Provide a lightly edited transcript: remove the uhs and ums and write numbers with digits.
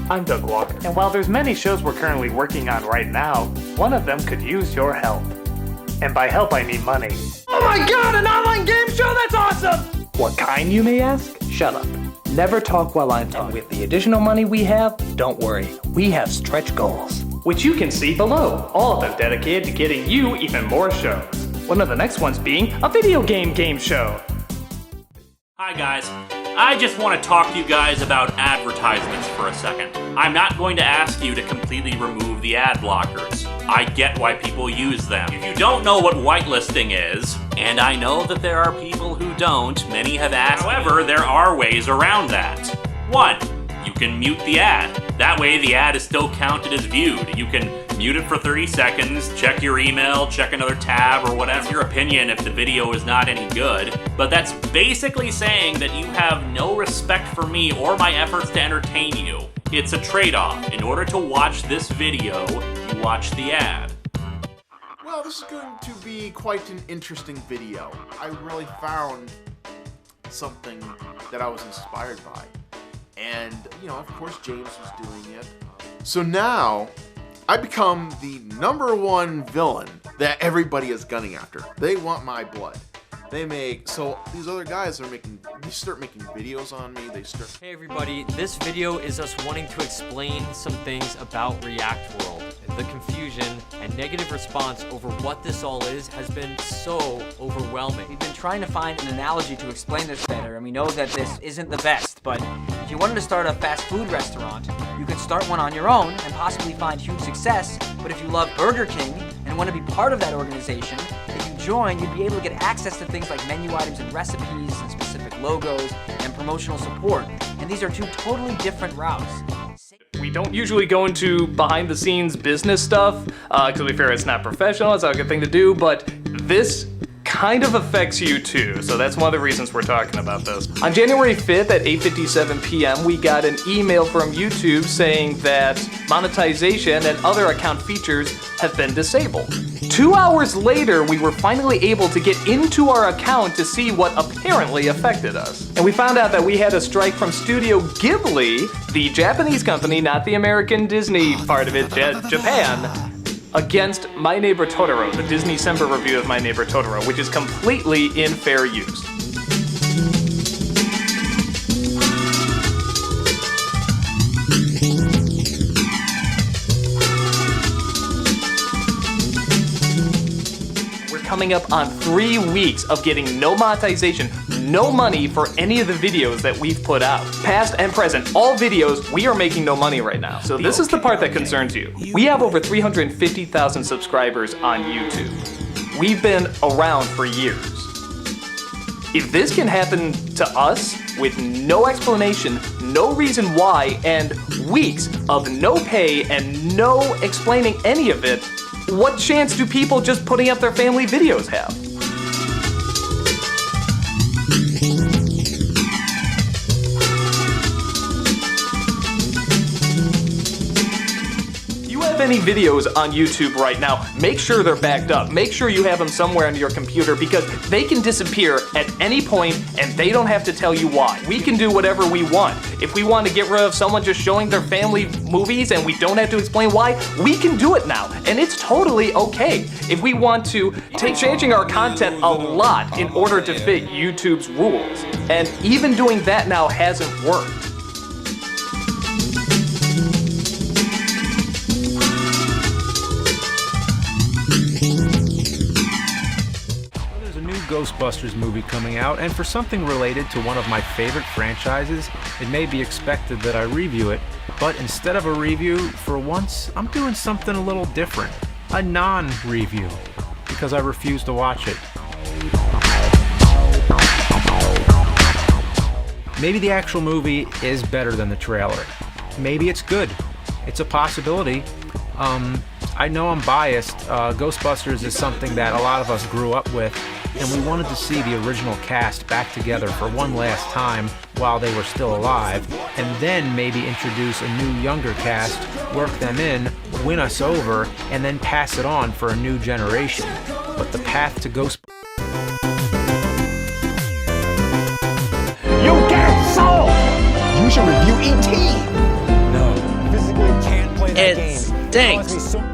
I'm Doug Walker, and while there's many shows we're currently working on right now, one of them could use your help. And by help, I mean money. Oh my god, an online game show? That's awesome! What kind, you may ask? Shut up. Never talk while I'm talking. And with the additional money we have, don't worry, we have stretch goals. Which you can see below, all of them dedicated to getting you even more shows. One of the next ones being a video game show. Hi guys, I just want to talk to you guys about advertisements for a second. I'm not going to ask you to completely remove the ad blockers. I get why people use them. If you don't know what whitelisting is, and I know that there are people who don't, many have asked. However, there are ways around that. 1. You can mute the ad. That way the ad is still counted as viewed. You can mute it for 30 seconds, check your email, check another tab, or whatever. It's your opinion if the video is not any good, but that's basically saying that you have no respect for me or my efforts to entertain you. It's a trade-off. In order to watch this video, you watch the ad. Well, this is going to be quite an interesting video. I really found something that I was inspired by. And, you know, of course James was doing it. So now, I become the #1 villain that everybody is gunning after. They want my blood. So these other guys they start making videos on me, Hey everybody, this video is us wanting to explain some things about React World. The confusion and negative response over what this all is has been so overwhelming. We've been trying to find an analogy to explain this better, and we know that this isn't the best, but if you wanted to start a fast food restaurant, you could start one on your own and possibly find huge success, but if you love Burger King and want to be part of that organization, if you join, you'd be able to get access to things like menu items and recipes and specific logos and promotional support, and these are two totally different routes. We don't usually go into behind-the-scenes business stuff, because we fear it's not professional, it's not a good thing to do, but this kind of affects you too, so that's one of the reasons we're talking about this. On January 5th at 8:57 p.m., we got an email from YouTube saying that monetization and other account features have been disabled. 2 hours later, we were finally able to get into our account to see what apparently affected us. And we found out that we had a strike from Studio Ghibli, the Japanese company, not the American Disney part of it, Japan, against My Neighbor Totoro, the Disney December review of My Neighbor Totoro, which is completely in fair use. Coming up on 3 weeks of getting no monetization, no money for any of the videos that we've put out. Past and present, all videos, we are making no money right now. So this is the part that concerns you. We have over 350,000 subscribers on YouTube. We've been around for years. If this can happen to us with no explanation, no reason why, and weeks of no pay and no explaining any of it, what chance do people just putting up their family videos have? Any videos on YouTube right now, make sure they're backed up. Make sure you have them somewhere on your computer because they can disappear at any point and they don't have to tell you why. We can do whatever we want. If we want to get rid of someone just showing their family movies and we don't have to explain why, we can do it now. And it's totally okay. If we want to take changing our content a lot in order to fit YouTube's rules. And even doing that now hasn't worked. Ghostbusters movie coming out, and for something related to one of my favorite franchises, it may be expected that I review it, but instead of a review, for once, I'm doing something a little different. A non-review, because I refuse to watch it. Maybe the actual movie is better than the trailer. Maybe it's good. It's a possibility. I know I'm biased. Ghostbusters is something that a lot of us grew up with, and we wanted to see the original cast back together for one last time while they were still alive, and then maybe introduce a new younger cast, work them in, win us over, and then pass it on for a new generation. But the path to Ghostbusters... You get sold! You should review E.T. No. that game. stinks. It caused me so